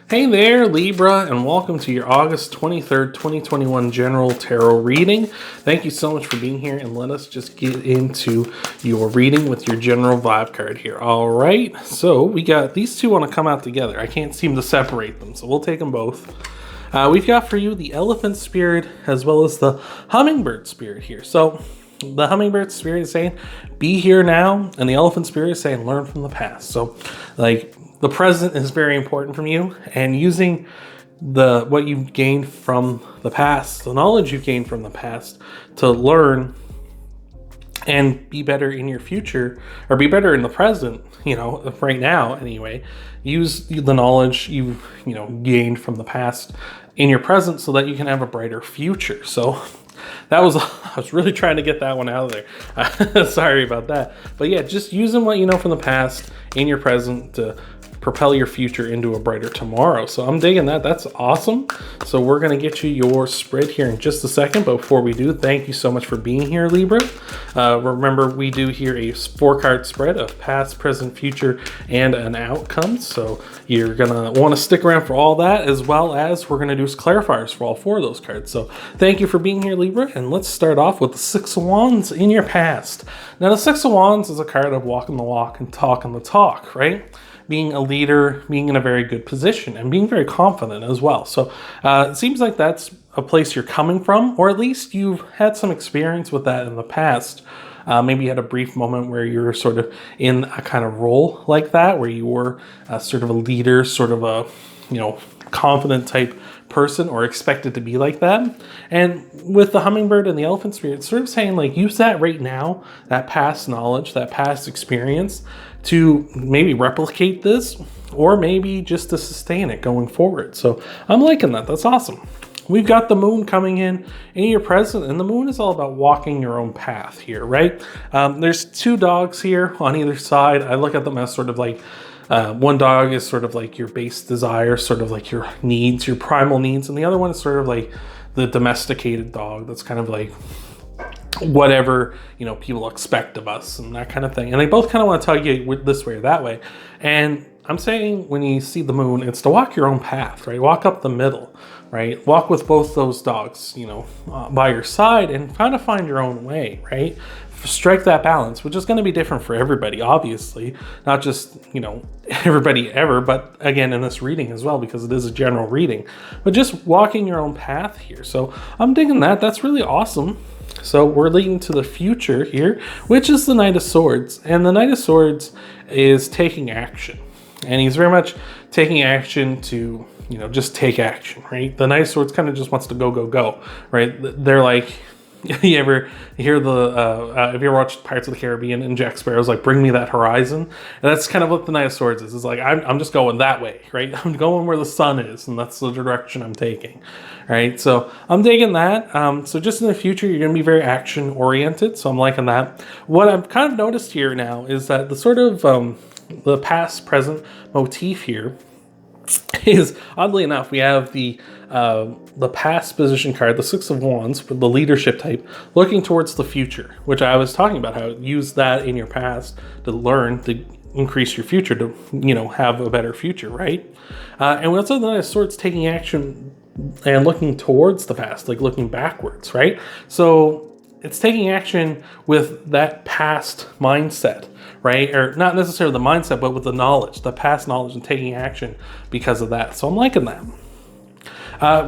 Hey there, Libra, and welcome to your August 23rd, 2021 General Tarot reading. Thank you so much for being here, and let us just get into your reading with your general vibe card here. All right, so we got these two want to come out together. I can't seem to separate them, so we'll take them both. We've got for you the Elephant Spirit as well as the Hummingbird Spirit here. So the Hummingbird Spirit is saying, be here now, and the Elephant Spirit is saying, learn from the past. So, like, the present is very important from you, and using what you've gained from the past, the knowledge you've gained from the past, to learn and be better in your future, or be better in the present, right now anyway. Use the knowledge you've gained from the past in your present so that you can have a brighter future. So I was really trying to get that one out of there. Sorry about that. But yeah, just using what you know from the past in your present to propel your future into a brighter tomorrow. So I'm digging that. That's awesome. So we're going to get you your spread here in just a second. But before we do, thank you so much for being here, Libra. Remember, we do here a 4-card spread of past, present, future, and an outcome. So you're going to want to stick around for all that, as well as we're going to do clarifiers for all 4 of those cards. So thank you for being here, Libra. And let's start off with the 6 of Wands in your past. Now, the 6 of Wands is a card of walking the walk and talking the talk, right? Being a leader, being in a very good position, and being very confident as well. So it seems like that's a place you're coming from, or at least you've had some experience with that in the past. Maybe you had a brief moment where you were sort of in a kind of role like that, where you were sort of a leader, sort of a, confident type person, or expected to be like that. And with the Hummingbird and the Elephant Spirit, it's sort of saying, like, use that right now, that past knowledge, that past experience, to maybe replicate this, or maybe just to sustain it going forward. So I'm liking that. That's awesome. We've got the moon coming in your present, and the moon is all about walking your own path here, right? There's 2 dogs here on either side. I look at them as sort of like, one dog is sort of like your base desire, sort of like your needs, your primal needs, and the other one is sort of like the domesticated dog that's kind of like whatever people expect of us and that kind of thing. And they both kind of want to tell you this way or that way. And I'm saying, when you see the moon, it's to walk your own path, right? Walk up the middle, right? Walk with both those dogs, by your side, and kind of find your own way, right? Strike that balance, which is going to be different for everybody, obviously, not just everybody ever, but again in this reading as well, because it is a general reading, but just walking your own path here. So I'm digging that. That's really awesome. So we're leading to the future here, which is the Knight of Swords, and the Knight of Swords is taking action, and he's very much taking action to just take action, right? The Knight of Swords kind of just wants to go, right? They're like, you ever hear have you ever watched Pirates of the Caribbean, and Jack Sparrow's like, bring me that horizon? And that's kind of what the Knight of Swords is. It's like, I'm just going that way, right? I'm going where the sun is, and that's the direction I'm taking, right? So I'm digging that. So just in the future, you're going to be very action oriented. So I'm liking that. What I've kind of noticed here now is that the sort of the past present motif here is, oddly enough, we have the past position card, the 6 of Wands, with the leadership type, looking towards the future, which I was talking about, how use that in your past to learn to increase your future, to have a better future, right? And what's the Knight of Swords taking action and looking towards the past, like looking backwards, right? So it's taking action with that past mindset, right? Or not necessarily the mindset, but with the knowledge, the past knowledge, and taking action because of that. So I'm liking that.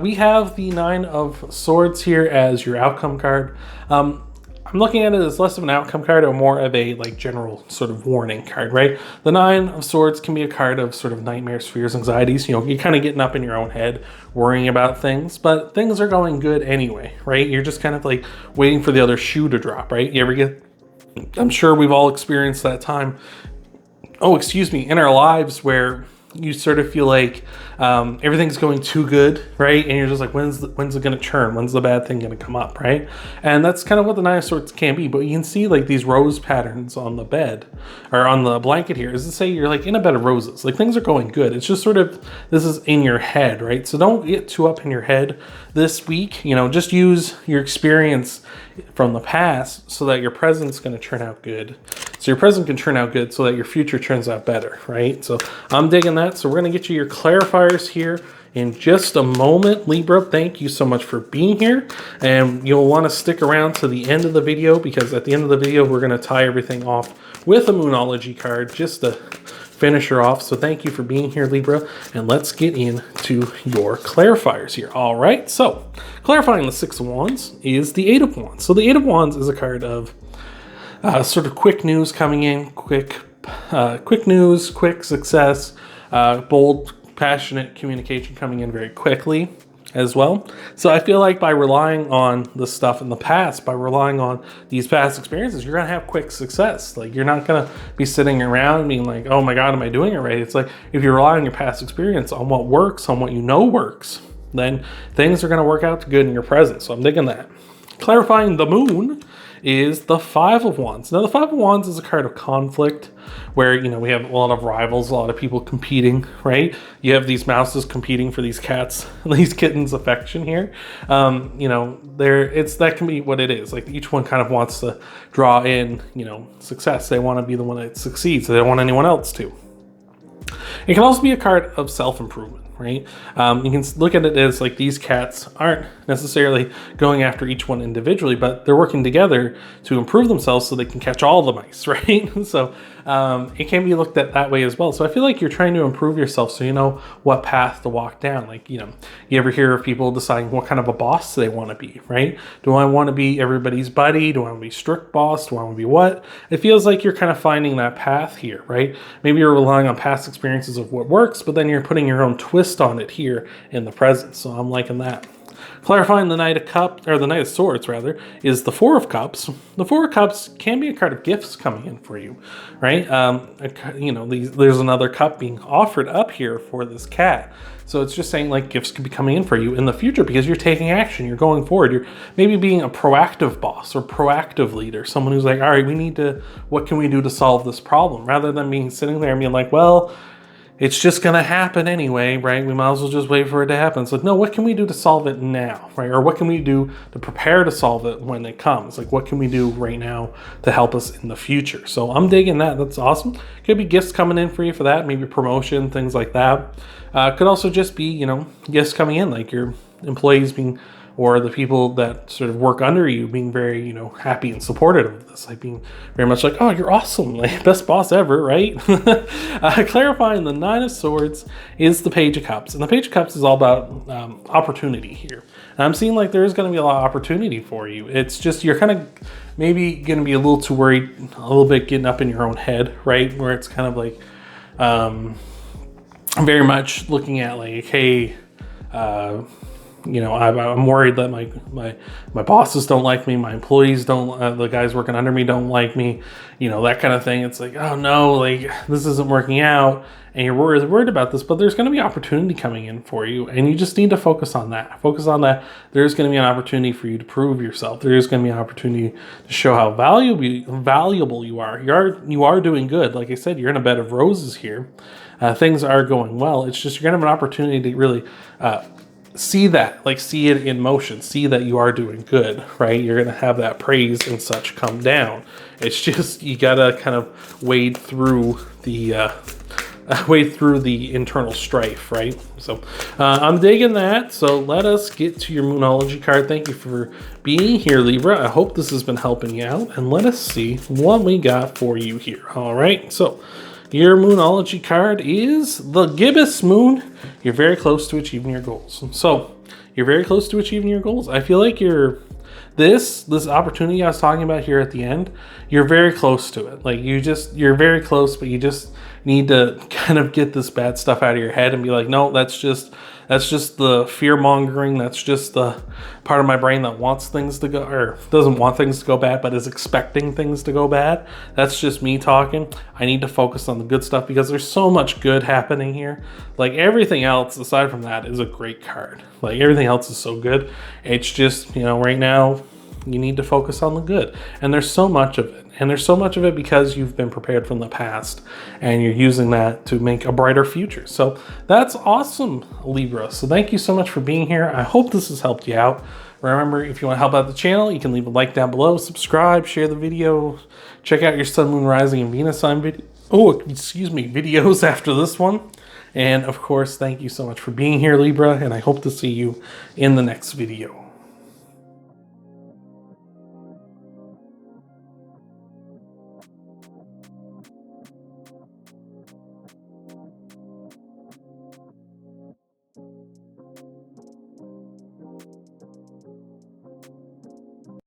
We have the 9 of Swords here as your outcome card. I'm looking at it as less of an outcome card or more of a general sort of warning card, right? The 9 of Swords can be a card of sort of nightmares, fears, anxieties. You're kind of getting up in your own head, worrying about things, but things are going good anyway, right? You're just kind of like waiting for the other shoe to drop, right? You ever get, I'm sure we've all experienced that time, in our lives where you sort of feel like everything's going too good, right? And you're just like, when's it going to turn? When's the bad thing going to come up, right? And that's kind of what the Nine of Swords can be. But you can see like these rose patterns on the bed, or on the blanket here, is to say you're like in a bed of roses. Like, things are going good. It's just sort of, this is in your head, right? So don't get too up in your head this week. Just use your experience from the past so that your present's going to turn out good. so your present can turn out good so that your future turns out better, right? So I'm digging that. So we're going to get you your clarifiers here in just a moment. Libra, thank you so much for being here, and you'll want to stick around to the end of the video, because at the end of the video we're going to tie everything off with a Moonology card just to finish her off. So thank you for being here, Libra, and let's get into your clarifiers here. All right, so clarifying the Six of Wands is the Eight of Wands. So the Eight of Wands is a card of sort of quick news coming in, quick news, quick success, bold, passionate communication coming in very quickly as well. So I feel like by relying on the stuff in the past, by relying on these past experiences, you're gonna have quick success. Like, you're not gonna be sitting around being like, oh my God, am I doing it right? It's like, if you rely on your past experience, on what works, on what you know works, then things are gonna work out good in your present. So I'm digging that. Clarifying the Moon is the Five of Wands. Now the Five of Wands is a card of conflict, where, you know, we have a lot of rivals, a lot of people competing, right? You have these mouses competing for these cats, these kittens' affection here. You know, that can be what it is. Like, each one kind of wants to draw in, you know, success. They want to be the one that succeeds. They don't want anyone else to. It can also be a card of self-improvement, right? You can look at it as like, these cats aren't necessarily going after each one individually, but they're working together to improve themselves so they can catch all the mice, right? So it can be looked at that way as well. So I feel like you're trying to improve yourself so you know what path to walk down. Like, you know, you ever hear of people deciding what kind of a boss they want to be, right? Do I want to be everybody's buddy? Do I want to be strict boss? Do I want to be what? It feels like you're kind of finding that path here, right? Maybe you're relying on past experiences of what works, but then you're putting your own twist on it here in the present. So I'm liking that. Clarifying the Knight of Cups, or the Knight of Swords rather, is the Four of Cups. The Four of Cups can be a card of gifts coming in for you, right? You know, there's another cup being offered up here for this cat. So it's just saying, like, gifts could be coming in for you in the future because you're taking action, you're going forward, you're maybe being a proactive boss or proactive leader, someone who's like, all right, what can we do to solve this problem? Rather than being sitting there and being like, well, it's just going to happen anyway, right? We might as well just wait for it to happen. So no, what can we do to solve it now, right? Or what can we do to prepare to solve it when it comes? Like, what can we do right now to help us in the future? So I'm digging that. That's awesome. Could be gifts coming in for you for that, maybe promotion, things like that. Could also just be, you know, gifts coming in, like your employees being, or the people that sort of work under you being very, you know, happy and supportive of this, like being very much like, oh, you're awesome, like best boss ever, right? Clarifying the Nine of Swords is the Page of Cups, and the Page of Cups is all about opportunity here. And I'm seeing like there is going to be a lot of opportunity for you. It's just you're kind of maybe going to be a little too worried, a little bit getting up in your own head, right? Where it's kind of like very much looking at like, hey, you know, I'm worried that my bosses don't like me, my employees don't, the guys working under me don't like me, you know, that kind of thing. It's like, oh no, like this isn't working out, and you're worried about this, but there's going to be opportunity coming in for you, and you just need to focus on that. Focus on that. There's going to be an opportunity for you to prove yourself. There's going to be an opportunity to show how valuable you are. You are doing good. Like I said, you're in a bed of roses here. Things are going well. It's just you're going to have an opportunity to really see that, like see it in motion, see that you are doing good, right? You're going to have that praise and such come down. It's just, you got to kind of wade through the internal strife, right? So I'm digging that. So let us get to your Moonology card. Thank you for being here, Libra. I hope this has been helping you out, and let us see what we got for you here. All right, so your Moonology card is the Gibbous Moon. You're very close to achieving your goals. So you're very close to achieving your goals. I feel like this opportunity I was talking about here at the end, you're very close to it. Like you're very close, but you just need to kind of get this bad stuff out of your head and be like, no, that's just the fear mongering. That's just the part of my brain that wants things to go, or doesn't want things to go bad, but is expecting things to go bad. That's just me talking. I need to focus on the good stuff because there's so much good happening here. Like everything else aside from that is a great card. Like everything else is so good. It's just, you know, right now you need to focus on the good. And there's so much of it. And there's so much of it because you've been prepared from the past and you're using that to make a brighter future. So that's awesome, Libra. So thank you so much for being here. I hope this has helped you out. Remember, if you want to help out the channel, you can leave a like down below, subscribe, share the video, check out your Sun, Moon, Rising, and Venus sign videos after this one. And of course, thank you so much for being here, Libra, and I hope to see you in the next video.